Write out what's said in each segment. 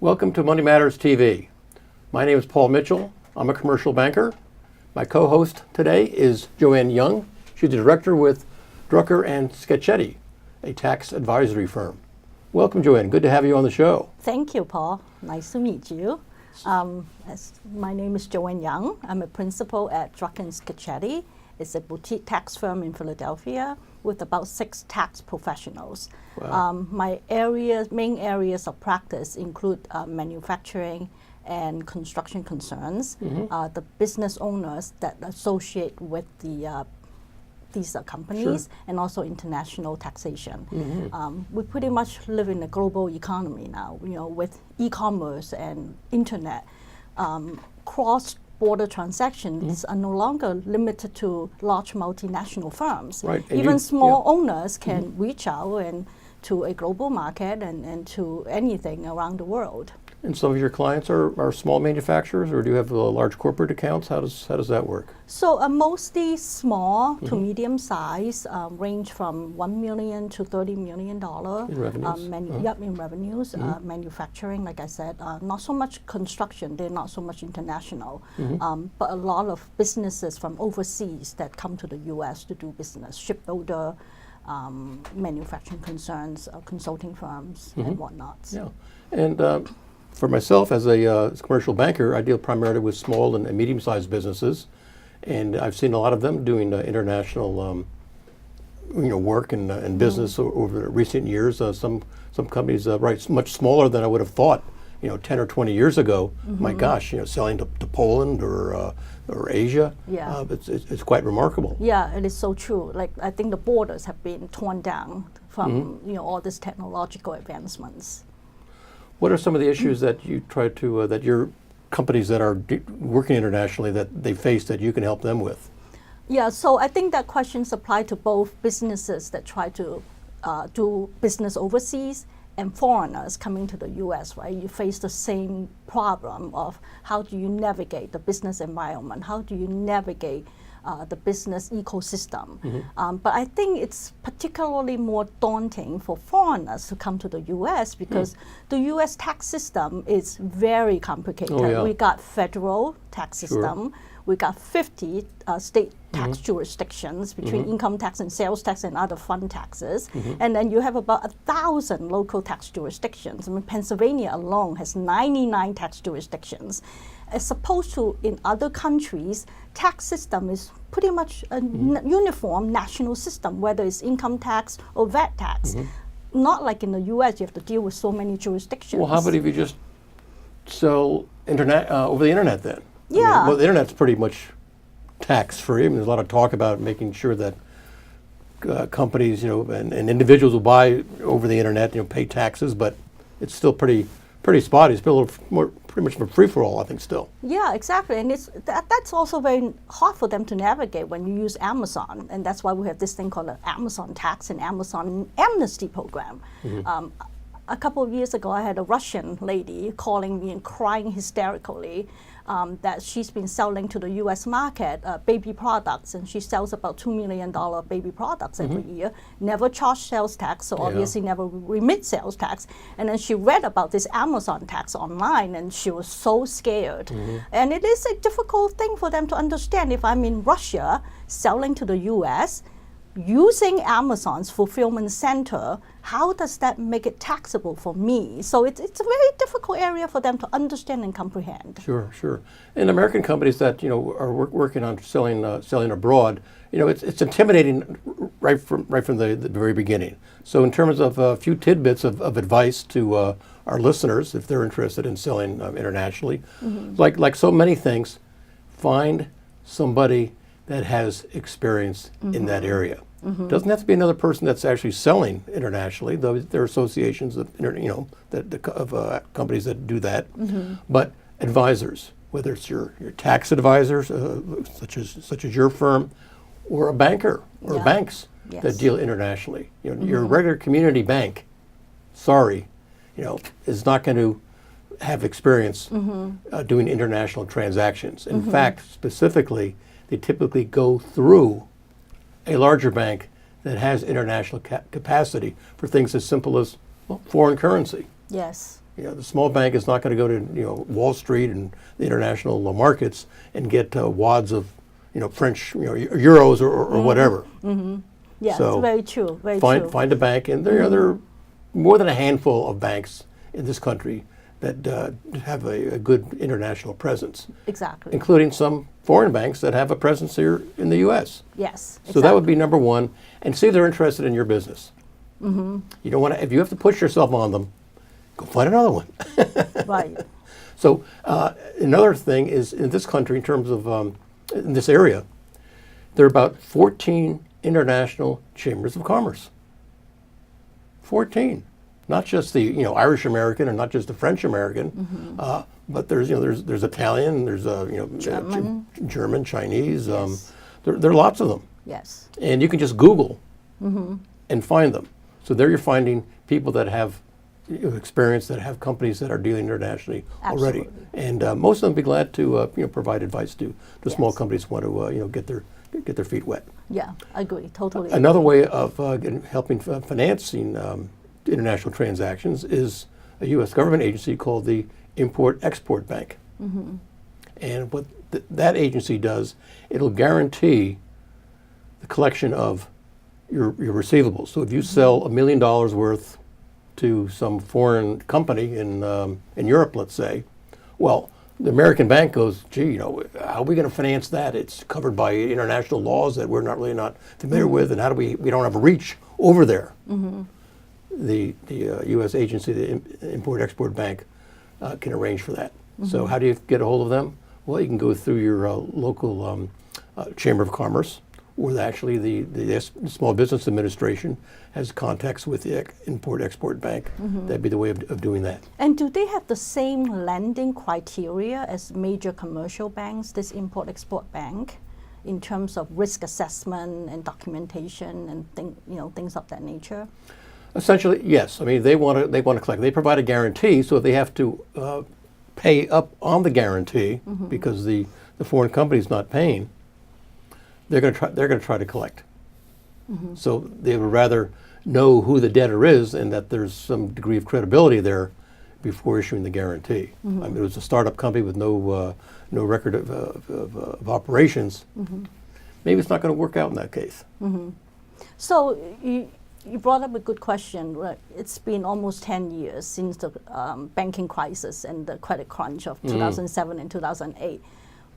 Welcome to Money Matters TV. My name is Paul Mitchell. I'm a commercial banker. My co-host today is Joanne Yeung. She's the director with Drucker Scaccetti, a tax advisory firm. Welcome, Joanne. Good to have you on the show. Thank you, Paul. Nice to meet you. My name is Joanne Yeung. I'm a principal at Drucker Scaccetti. It's a boutique tax firm in Philadelphia with about 6 tax professionals. Wow. My main areas of practice include manufacturing and construction concerns, the business owners that associate with these companies, and also international taxation. We pretty much live in a global economy now, with e-commerce and internet. Cross-border transactions are no longer limited to large multinational firms. Right. Even small owners can reach out and to a global market and to anything around the world. And some of your clients are small manufacturers, or do you have large corporate accounts? How does that work? So mostly small to medium size, range from $1 million to $30 million. In revenues? In revenues. Manufacturing, like I said, not so much construction, they're not so much international, but a lot of businesses from overseas that come to the US to do business, shipbuilder, manufacturing concerns, consulting firms, and whatnot. Yeah. And for myself, as a commercial banker, I deal primarily with small and medium-sized businesses, and I've seen a lot of them doing international, work and business over recent years. Some companies much smaller than I would have thought, 10 or 20 years ago. My gosh, selling to Poland or Asia. Yeah. It's quite remarkable. Yeah, it is so true. Like, I think the borders have been torn down from all these technological advancements. What are some of the issues that you try to, that your companies that are working internationally, that they face that you can help them with? Yeah, so I think that questions apply to both businesses that try to do business overseas and foreigners coming to the US, right? You face the same problem of how do you navigate the business environment? How do you navigate the business ecosystem? But I think it's particularly more daunting for foreigners to come to the US because the US tax system is very complicated. Oh, yeah. We got federal tax system, we got 50 state tax jurisdictions between income tax and sales tax and other fund taxes. And then you have about 1,000 local tax jurisdictions. I mean, Pennsylvania alone has 99 tax jurisdictions. As opposed to in other countries, tax system is pretty much a uniform national system, whether it's income tax or VAT tax. Not like in the US, you have to deal with so many jurisdictions. Well, how about if you just sell over the internet then? Yeah. The internet's pretty much tax-free. I mean, there's a lot of talk about making sure that companies, and individuals will buy over the internet, pay taxes, but it's still pretty spotty. It's been a little more, pretty much of a free-for-all, I think, still. Yeah, exactly, and that's also very hard for them to navigate when you use Amazon, and that's why we have this thing called an Amazon tax and Amazon amnesty program. A couple of years ago, I had a Russian lady calling me and crying hysterically that she's been selling to the U.S. market baby products, and she sells about $2 million baby products every year, never charged sales tax, so obviously never remit sales tax. And then she read about this Amazon tax online, and she was so scared. And it is a difficult thing for them to understand. If I'm in Russia selling to the U.S., using Amazon's fulfillment center, how does that make it taxable for me? So it's a very difficult area for them to understand and comprehend. Sure. And American companies that are working on selling abroad, it's intimidating right from the very beginning. So in terms of a few tidbits of advice to our listeners, if they're interested in selling internationally, like so many things, find somebody that has experience in that area. Doesn't have to be another person that's actually selling internationally, though there are associations of companies that do that. But advisors, whether it's your tax advisors, such as your firm, or a banker or banks that deal internationally. Your regular community bank, is not going to have experience doing international transactions. In fact, specifically, they typically go through a larger bank that has international capacity for things as simple as foreign currency. Yes. You know, the small bank is not going to go to Wall Street and the international markets and get wads of French euros or whatever. Yeah, So it's very true. Very find true. find a bank, and there are more than a handful of banks in this country that have a good international presence, Exactly. including some foreign banks that have a presence here in the U.S. Yes. So that would be number one, and see if they're interested in your business. You don't want to, if you have to push yourself on them, go find another one. right. So another thing is in this country, in terms of in this area, there are about 14 international chambers of commerce. 14, not just the Irish American and not just the French American, but there's Italian, there's German, Chinese. Yes. There are lots of them, Yes. and you can just Google and find them. So there you're finding people that have experience, that have companies that are dealing internationally already, Absolutely. and most of them be glad to provide advice to small Yes. companies who want to get their feet wet. Yeah, I agree. Totally. Another way of helping financing international transactions is a U.S. government agency called the Import-Export Bank. And what that agency does, it'll guarantee the collection of your receivables. So if you sell $1 million worth to some foreign company in Europe, let's say, well, the American bank goes, gee, how are we going to finance that? It's covered by international laws that we're not familiar with, and how do we don't have a reach over there. The U.S. agency, the Import-Export Bank, can arrange for that. So how do you get a hold of them? Well, you can go through your local Chamber of Commerce, or actually the Small Business Administration has contacts with the Import-Export Bank. That'd be the way of doing that. And do they have the same lending criteria as major commercial banks, this Import-Export Bank, in terms of risk assessment and documentation and things of that nature? Essentially, yes. I mean, they want to collect. They provide a guarantee, so if they have to pay up on the guarantee because the foreign company is not paying, they're going to try to collect. So they would rather know who the debtor is and that there's some degree of credibility there before issuing the guarantee. I mean, it was a startup company with no record of operations. Maybe it's not going to work out in that case. So you brought up a good question. Right? It's been almost 10 years since the banking crisis and the credit crunch of 2007 and 2008.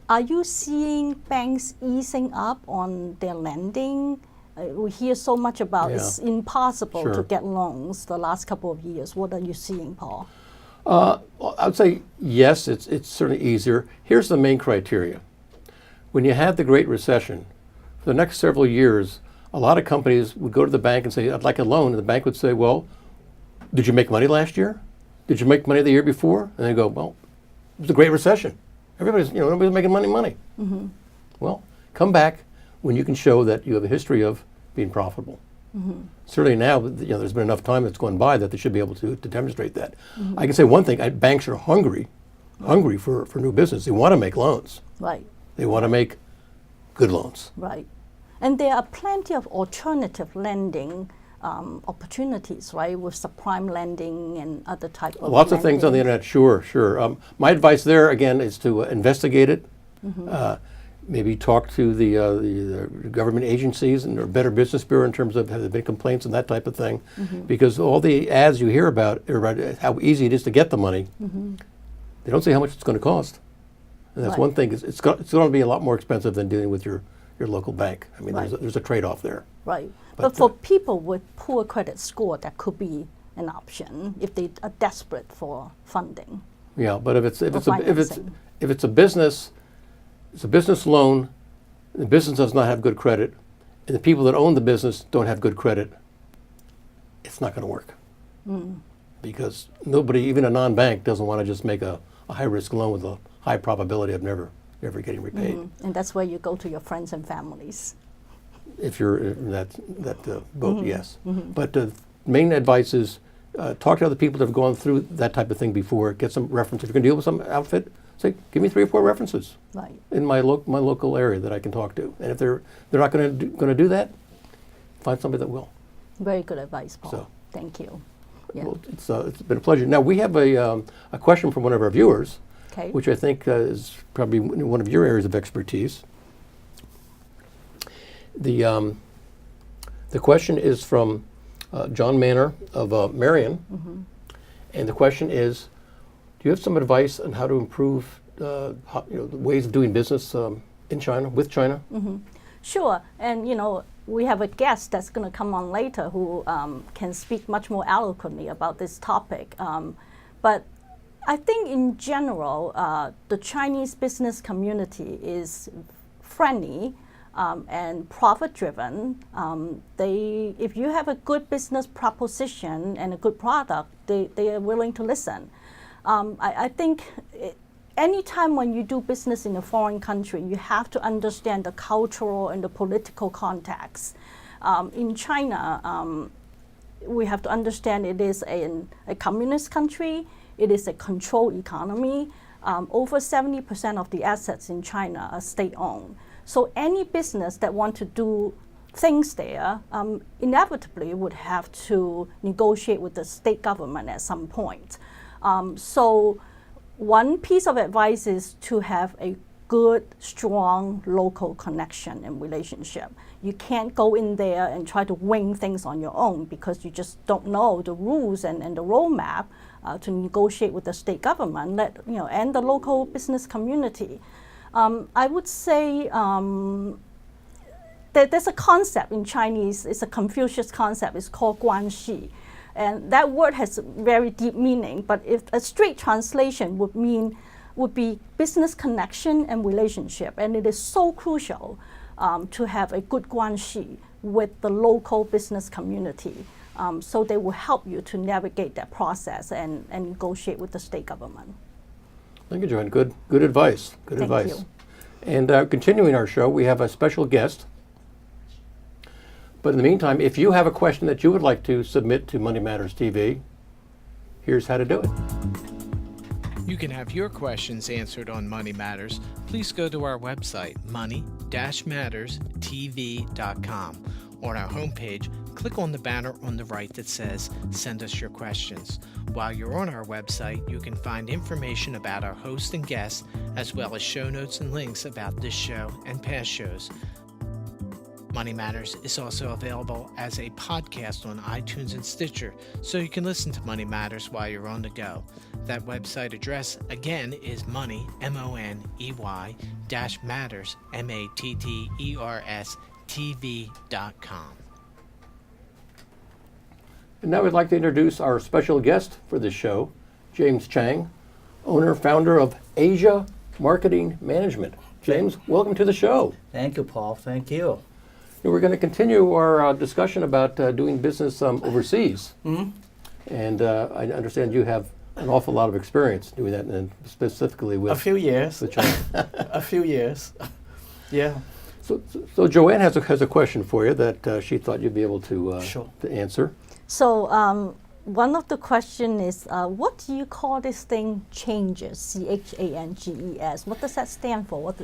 Are you seeing banks easing up on their lending? We hear so much about it's impossible to get loans the last couple of years. What are you seeing, Paul? I would say yes, it's certainly easier. Here's the main criteria. When you had the Great Recession, for the next several years, a lot of companies would go to the bank and say, I'd like a loan. And the bank would say, well, did you make money last year? Did you make money the year before? And they go, well, it was a Great Recession. Nobody's making money. Well, come back when you can show that you have a history of being profitable. Certainly now, there's been enough time that's gone by that they should be able to demonstrate that. I can say one thing, banks are hungry for new business. They want to make loans. Right. They want to make good loans. Right. And there are plenty of alternative lending opportunities, right, with subprime lending and other type of Lots of things on the internet, sure. My advice there, again, is to investigate it. Maybe talk to the government agencies and or Better Business Bureau in terms of have there been complaints and that type of thing. Because all the ads you hear about how easy it is to get the money, they don't say how much it's going to cost. And that's one thing. It's going to be a lot more expensive than dealing with your local bank. I mean, there's a trade-off there. Right. But for people with poor credit score, that could be an option if they are desperate for funding. Yeah, but if it's a business, it's a business loan. The business does not have good credit, and the people that own the business don't have good credit. It's not going to work because nobody, even a non-bank, doesn't want to just make a high-risk loan with a high probability of never getting repaid. And that's where you go to your friends and families. If you're in that boat, yes. But the main advice is talk to other people that have gone through that type of thing before. Get some reference. If you're going to deal with some outfit, say, give me 3 or 4 references in my local area that I can talk to. And if they're not going to do that, find somebody that will. Very good advice, Paul. So. Thank you. Yeah. Well, it's been a pleasure. Now, we have a question from one of our viewers, Okay. which I think is probably one of your areas of expertise. The question is from John Manor of Marion, and the question is, do you have some advice on how to improve the ways of doing business in China, with China? Sure, and we have a guest that's going to come on later who can speak much more eloquently about this topic. But I think in general, the Chinese business community is friendly and profit-driven. If you have a good business proposition and a good product, they are willing to listen. I think anytime when you do business in a foreign country, you have to understand the cultural and the political context. In China, we have to understand it is a communist country. It is a controlled economy. Over 70% of the assets in China are state-owned. So any business that want to do things there inevitably would have to negotiate with the state government at some point. So one piece of advice is to have a good, strong local connection and relationship. You can't go in there and try to wing things on your own because you just don't know the rules and the roadmap to negotiate with the state government and the local business community. I would say that there's a concept in Chinese, it's a Confucius concept, it's called guanxi. And that word has very deep meaning, but if a straight translation would be business connection and relationship. And it is so crucial to have a good guanxi with the local business community. So they will help you to navigate that process and negotiate with the state government. Thank you, Joanne. Good advice. Good advice. Thank you. And continuing our show, we have a special guest. But in the meantime, if you have a question that you would like to submit to Money Matters TV, here's how to do it. You can have your questions answered on Money Matters. Please go to our website, money-matterstv.com. On our homepage, click on the banner on the right that says, Send us your questions. While you're on our website, you can find information about our host and guests, as well as show notes and links about this show and past shows. Money Matters is also available as a podcast on iTunes and Stitcher, so you can listen to Money Matters while you're on the go. That website address, again, is money, M-O-N-E-Y, -matters, M-A-T-T-E-R-S, TV.com. And now we'd like to introduce our special guest for this show, James Chang, owner, founder of Asia Marketing Management. James, welcome to the show. Thank you, Paul. Thank you. We're going to continue our discussion about doing business overseas. Mm-hmm. And I understand you have an awful lot of experience doing that, and specifically with a few years. with China. A few years. Yeah. So Joanne has a question for you that she thought you'd be able to Sure. to answer. So one of the question is, what do you call this thing changes, C-H-A-N-G-E-S? What does that stand for?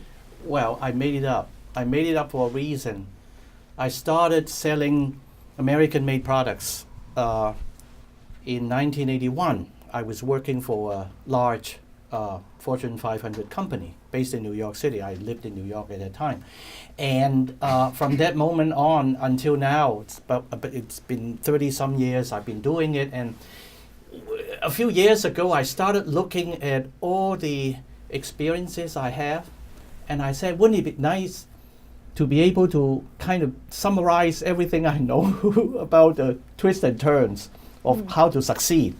Well, I made it up. I made it up for a reason. I started selling American-made products in 1981. I was working for a large Fortune 500 company based in New York City. I lived in New York at that time. And from that moment on until now, it's been 30-some years I've been doing it. And a few years ago, I started looking at all the experiences I have. And I said, wouldn't it be nice to be able to kind of summarize everything I know about the twists and turns of how to succeed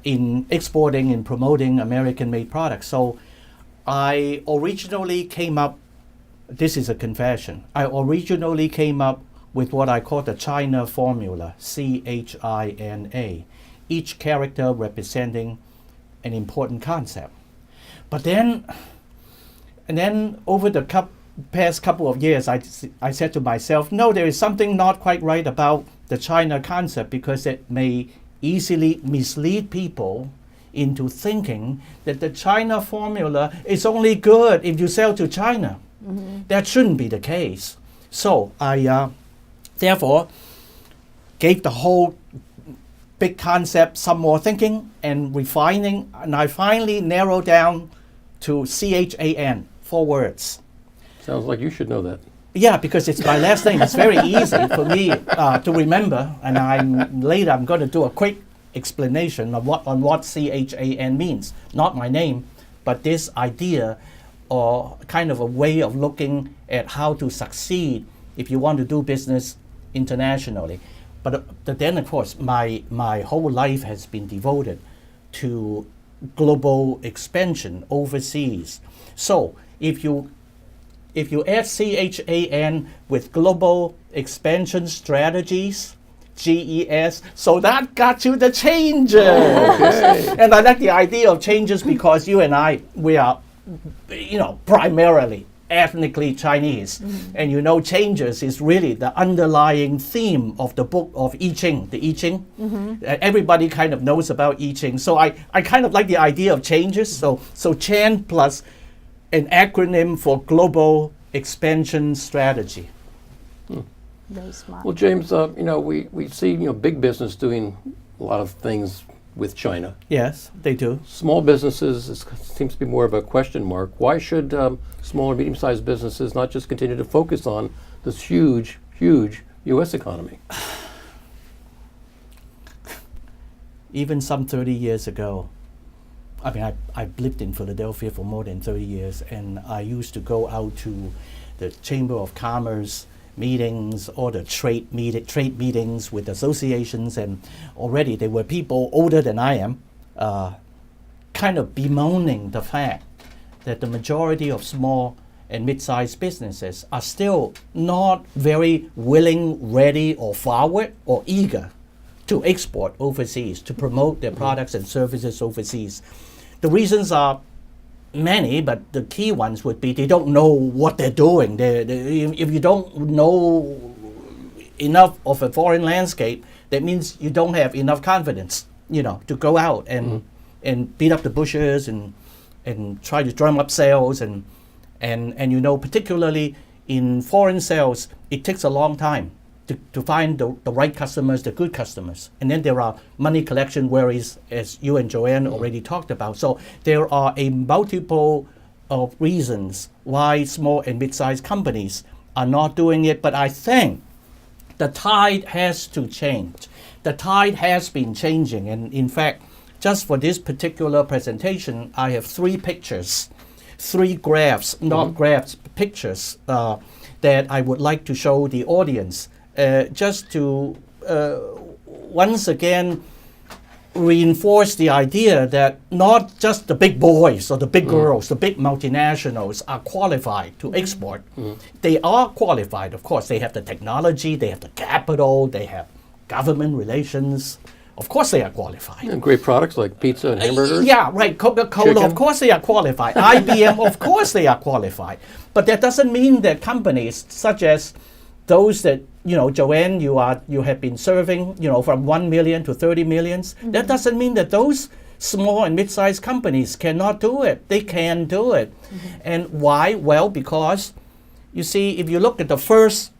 in exporting and promoting American-made products. So I originally came up, this is a confession, I originally came up with what I call the China formula, C-H-I-N-A, each character representing an important concept. But then over the past couple of years, I said to myself, no, there is something not quite right about the China concept, because it may easily mislead people into thinking that the China formula is only good if you sell to China. Mm-hmm. That shouldn't be the case. So I therefore gave the whole big concept, some more thinking and refining, and I finally narrowed down to CHAN, 4 words. Sounds like you should know that. Yeah, because it's my last name. It's very easy for me to remember, and later I'm going to do a quick explanation of what CHAN means. Not my name, but this idea or kind of a way of looking at how to succeed if you want to do business internationally. But then, of course, my whole life has been devoted to global expansion overseas. So if you add CHAN with global expansion strategies, GES, so that got you the changes. Okay. And I like the idea of changes because you and I, we are, primarily ethnically Chinese. And changes is really the underlying theme of the book of I Ching, the I Ching. Everybody kind of knows about I Ching. So I kind of like the idea of changes. So Chan plus an acronym for global expansion strategy. Very smart. Well, James, we see big business doing a lot of things with China. Yes, they do. Small businesses seems to be more of a question mark. Why should small or medium-sized businesses not just continue to focus on this huge, huge U.S. economy? Even some 30 years ago, I mean, I've lived in Philadelphia for more than 30 years, and I used to go out to the Chamber of Commerce meetings or the trade meetings with associations, and already there were people older than I am kind of bemoaning the fact that the majority of small and mid-sized businesses are still not very willing, ready, or forward, or eager to export overseas, to promote their products and services overseas. The reasons are many, but the key ones would be they don't know what they're doing. If you don't know enough of a foreign landscape, that means you don't have enough confidence, to go out and beat up the bushes and try to drum up sales and particularly in foreign sales, it takes a long time to find the right customers, the good customers. And then there are money collection worries, as you and Joanne already talked about. So there are a multiple of reasons why small and mid-sized companies are not doing it. But I think the tide has to change. The tide has been changing. And in fact, just for this particular presentation, I have 3 pictures, 3 graphs, not graphs, pictures that I would like to show the audience. Just to once again reinforce the idea that not just the big boys or the big girls, the big multinationals are qualified to export. They are qualified, of course. They have the technology, they have the capital, they have government relations. Of course they are qualified. And great products like pizza and hamburgers. Yeah, right. Coca-Cola, Chicken. Of course they are qualified. IBM, of course they are qualified. But that doesn't mean that companies such as those that, Joanne, you have been serving, from 1 million to 30 millions. That doesn't mean that those small and mid-sized companies cannot do it. They can do it. And why? Well, because, you see, if you look at the first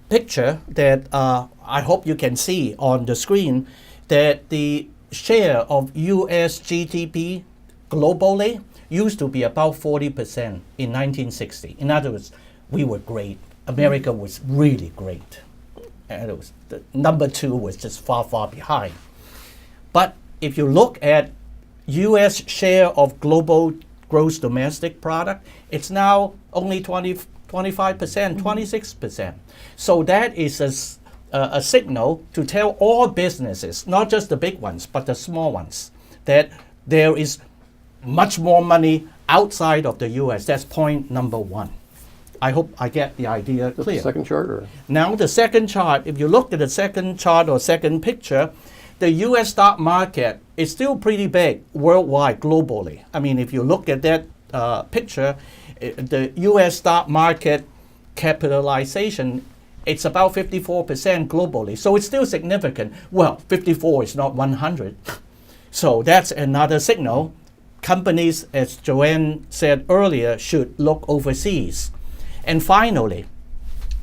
picture that I hope you can see on the screen, that the share of US GDP globally used to be about 40% in 1960. In other words, we were great. America was really great. And it was the number 2 was just far, far behind. But if you look at US share of global gross domestic product, it's now only 25%, 26%. So that is a signal to tell all businesses, not just the big ones, but the small ones, that there is much more money outside of the US. That's point number 1. I hope I get the idea clear. The second chart? Or? Now the second chart, if you look at the second chart or second picture, the US stock market is still pretty big worldwide, globally. I mean, if you look at that picture, the US stock market capitalization, it's about 54% globally. So it's still significant. Well, 54 is not 100. So that's another signal. Companies, as Joanne said earlier, should look overseas. And finally,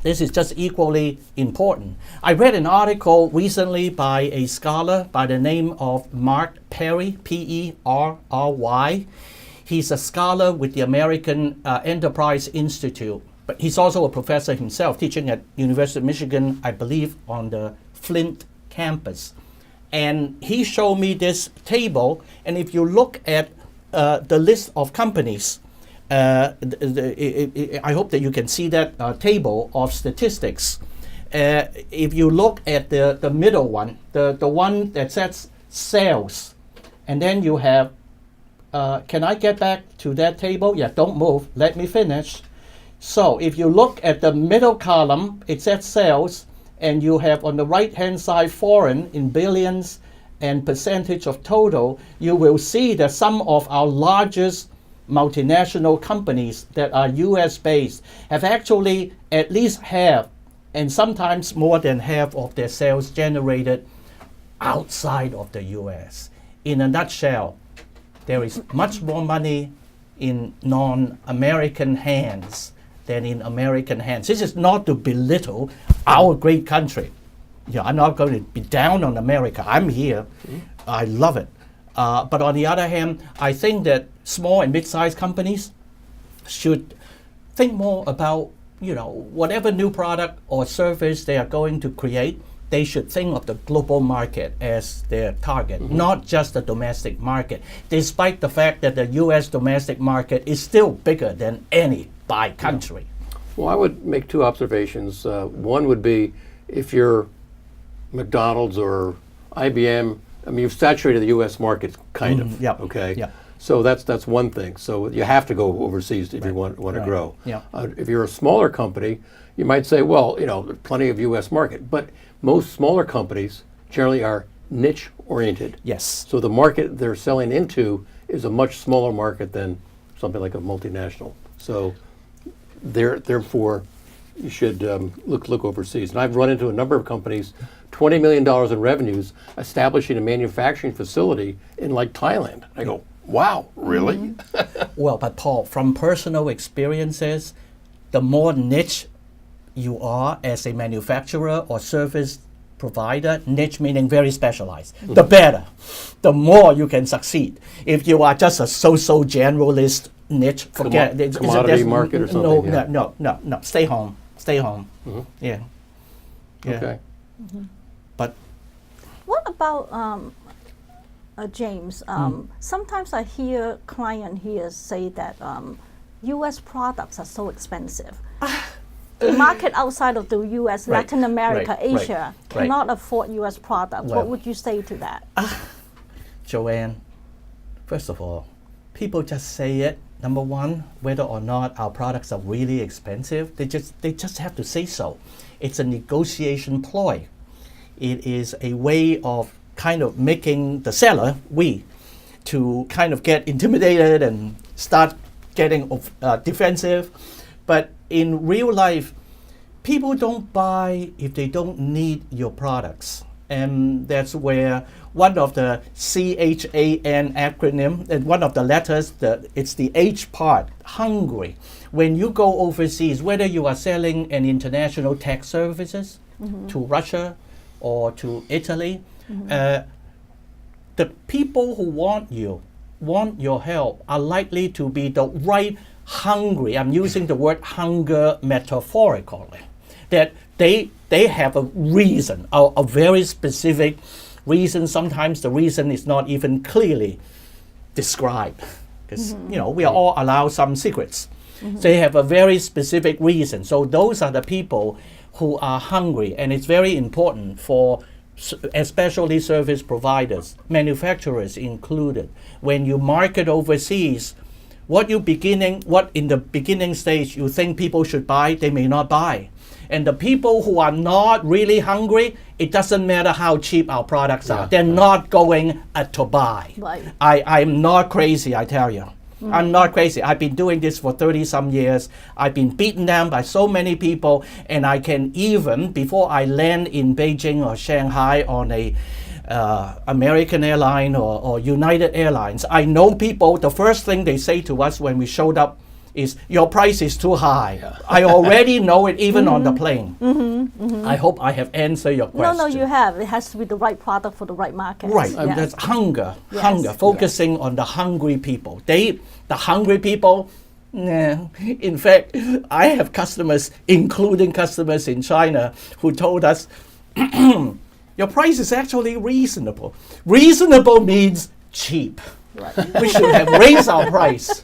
This is just equally important. I read an article recently by a scholar by the name of Mark Perry, Perry. He's a scholar with the American Enterprise Institute, but he's also a professor himself, teaching at University of Michigan, I believe, on the Flint campus. And he showed me this table, and if you look at the list of companies, I hope that you can see that table of statistics. If you look at the middle one, the one that says sales, and then you have, can I get back to that table? Yeah, don't move, let me finish. So if you look at the middle column, it says sales, and you have on the right hand side foreign in billions and percentage of total, you will see that some of our largest multinational companies that are US based have actually at least half and sometimes more than half of their sales generated outside of the US. In a nutshell, there is much more money in non-American hands than in American hands. This is not to belittle our great country. Yeah, I'm not going to be down on America. I'm here. I love it. But on the other hand, I think that small and mid-sized companies should think more about, whatever new product or service they are going to create, they should think of the global market as their target, not just the domestic market, despite the fact that the US domestic market is still bigger than any by country. Well, I would make two observations. One would be if you're McDonald's or IBM, you've saturated the U.S. market, kind of. Yep. Okay. Yep. So that's one thing. So you have to go overseas if you want to grow. Yeah. If you're a smaller company, you might say, well, there's plenty of U.S. market, but most smaller companies generally are niche oriented. Yes. So the market they're selling into is a much smaller market than something like a multinational. So therefore, you should look overseas. And I've run into a number of companies, $20 million in revenues, establishing a manufacturing facility in like Thailand. I go, wow, really? Well, but Paul, from personal experiences, the more niche you are as a manufacturer or service provider, niche meaning very specialized, the better, the more you can succeed. If you are just a so-so generalist niche, forget it. Commodity market or something? No, stay home. Yeah. Okay. But What about James? Sometimes I hear client here say that U.S. products are so expensive. The market outside of the U.S., Right, Latin America, right, Asia, cannot afford U.S. products. Well, what would you say to that? Joanne, first of all, people just say it. Number one, whether or not our products are really expensive, they just have to say so. It's a negotiation ploy. It is a way of kind of making the seller, to kind of get intimidated and start getting defensive. But in real life, people don't buy if they don't need your products. And that's where one of the CHAN acronym, and one of the letters, it's the H part, hungry. When you go overseas, whether you are selling an international tech services to Russia or to Italy, the people who want your help are likely to be the right hungry. I'm using the word hunger metaphorically. That they have a reason, a very specific reason. Sometimes the reason is not even clearly described, because we are all allowed some secrets. They have a very specific reason. So those are the people who are hungry, and it's very important for especially service providers, manufacturers included. When you market overseas, what in the beginning stage you think people should buy, they may not buy. And the people who are not really hungry, it doesn't matter how cheap our products are. They're not going to buy. Right. I'm not crazy, I tell you. I'm not crazy. I've been doing this for 30 some years. I've been beaten down by so many people, and I can even, before I land in Beijing or Shanghai on a American airline or United Airlines, I know people, the first thing they say to us when we showed up is your price is too high. I already know it even on the plane. I hope I have answered your No, question. no, you have. It has to be the right product for the right market. Right, Yes. that's hunger, Yes. focusing on the hungry people. The hungry people, nah. In fact, I have customers, including customers in China, who told us, your price is actually reasonable. Reasonable means cheap. Right. We should have raised our price.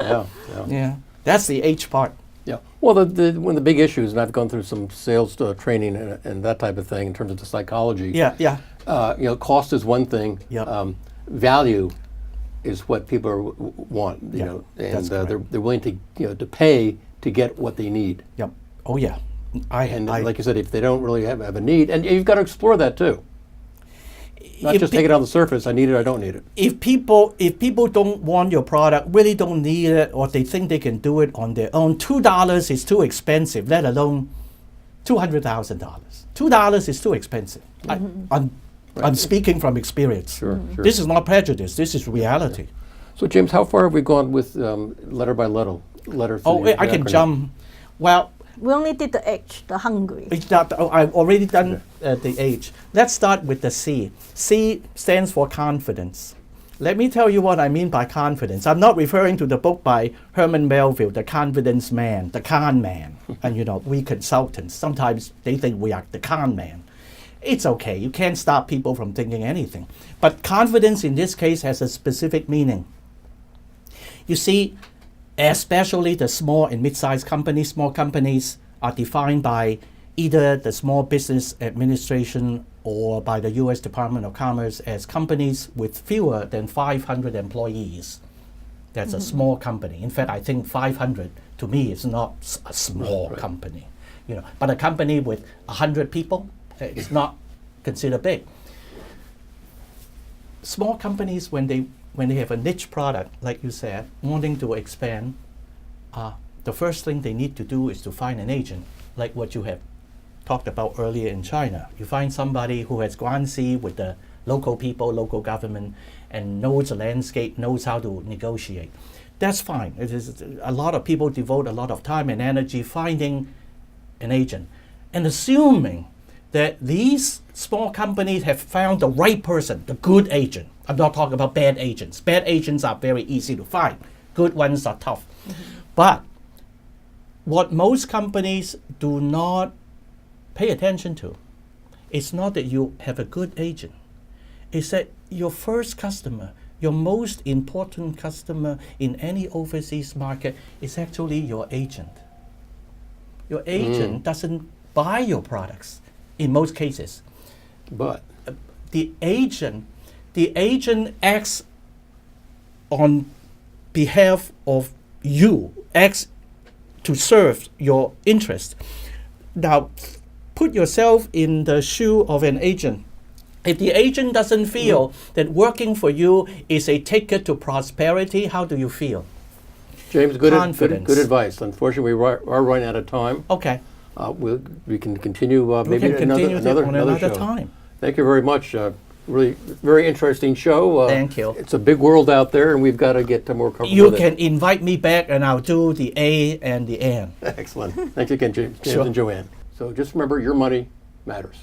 Yeah, yeah. Yeah, that's the H part. Yeah. Well, one of the big issues, and I've gone through some sales training and that type of thing in terms of the psychology. Yeah, yeah. Cost is one thing. Yeah. Value is what people want. You Yeah, know, that's and correct. they're willing to pay to get what they need. Yep. Oh yeah. And like you said, if they don't really have a need, and you've got to explore that too. Not If just pe- take it on the surface. I need it. I don't need it. if people don't want your product, really don't need it, or they think they can do it on their own, $2 is too expensive. Let alone $200,000. $2 is too expensive. I'm speaking from experience. Sure, sure. This is not prejudice. This is reality. So, James, how far have we gone with letter by letter? Letter. Oh, the I can acronym? jump. Well, We only did the H, the hungry. I've already done the H. Let's start with the C. C stands for confidence. Let me tell you what I mean by confidence. I'm not referring to the book by Herman Melville, The Confidence Man, the con man. And we consultants, sometimes they think we are the con man. It's okay. You can't stop people from thinking anything. But confidence in this case has a specific meaning. You see, especially the small and mid-sized companies, small companies are defined by either the Small Business Administration or by the U.S. Department of Commerce as companies with fewer than 500 employees. That's a small company. In fact, I think 500 to me is not a small company. But a company with 100 people is not considered big. Small companies, when they have a niche product, like you said, wanting to expand, the first thing they need to do is to find an agent, like what you have talked about earlier in China. You find somebody who has guanxi with the local people, local government, and knows the landscape, knows how to negotiate. That's fine. It is, a lot of people devote a lot of time and energy finding an agent and assuming that these small companies have found the right person, the good agent. I'm not talking about bad agents. Bad agents are very easy to find. Good ones are tough. But what most companies do not pay attention to, it's not that you have a good agent. It's that your first customer, your most important customer in any overseas market is actually your agent. Your agent doesn't buy your products in most cases. But The agent acts on behalf of you, acts to serve your interest. Now, put yourself in the shoe of an agent. If the agent doesn't feel that working for you is a ticket to prosperity, how do you feel? James, Confidence. good advice. Unfortunately, we are running out of time. Okay, We can continue we maybe can continue another another show. time. Thank you very much. Really, very interesting show. Thank you. It's a big world out there, and we've got to get to more comfortable You with can invite me back and I'll do the A and the N. it. Excellent. Thanks again, James Sure. and Joanne. So just remember, your money matters.